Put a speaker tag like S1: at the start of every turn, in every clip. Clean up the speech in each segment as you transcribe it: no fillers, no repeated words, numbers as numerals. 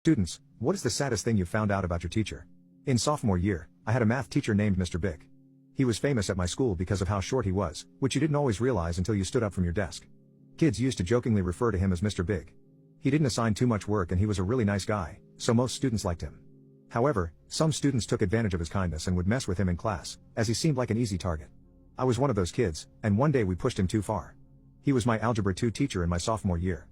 S1: Students, what is the saddest thing you found out about your teacher? In sophomore year, I had a math teacher named Mr. Bick. He was famous at my school because of how short he was, which you didn't always realize until you stood up from your desk. Kids used to jokingly refer to him as Mr. Big. He didn't assign too much work and he was a really nice guy, so most students liked him. However, some students took advantage of his kindness and would mess with him in class, as he seemed like an easy target. I was one of those kids, and one day we pushed him too far. He was my Algebra 2 teacher in my sophomore year.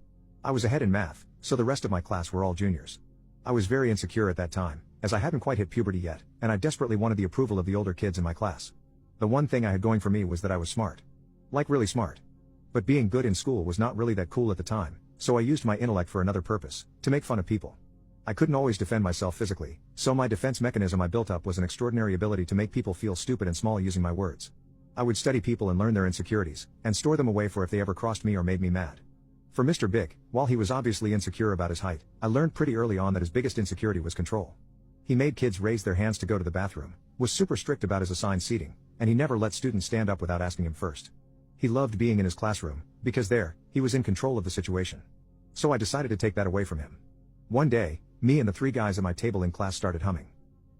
S1: I was ahead in math, so the rest of my class were all juniors. I was very insecure at that time, as I hadn't quite hit puberty yet, and I desperately wanted the approval of the older kids in my class. The one thing I had going for me was that I was smart. Like really smart. But being good in school was not really that cool at the time, so I used my intellect for another purpose, to make fun of people. I couldn't always defend myself physically, so my defense mechanism I built up was an extraordinary ability to make people feel stupid and small using my words. I would study people and learn their insecurities, and store them away for if they ever crossed me or made me mad. For Mr. Bick, while he was obviously insecure about his height, I learned pretty early on that his biggest insecurity was control. He made kids raise their hands to go to the bathroom, was super strict about his assigned seating, and he never let students stand up without asking him first. He loved being in his classroom, because there, he was in control of the situation. So I decided to take that away from him. One day, me and the three guys at my table in class started humming.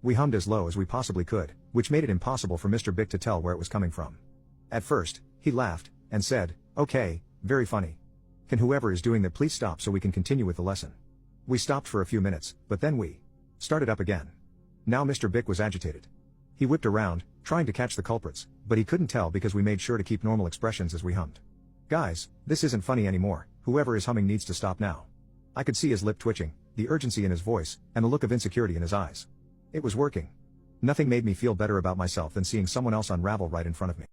S1: We hummed as low as we possibly could, which made it impossible for Mr. Bick to tell where it was coming from. At first, he laughed, and said, "Okay, very funny. Can whoever is doing that please stop so we can continue with the lesson?" We stopped for a few minutes, but then we started up again. Now Mr. Bick was agitated. He whipped around, trying to catch the culprits, but he couldn't tell because we made sure to keep normal expressions as we hummed. "Guys, this isn't funny anymore, whoever is humming needs to stop now." I could see his lip twitching, the urgency in his voice, and the look of insecurity in his eyes. It was working. Nothing made me feel better about myself than seeing someone else unravel right in front of me.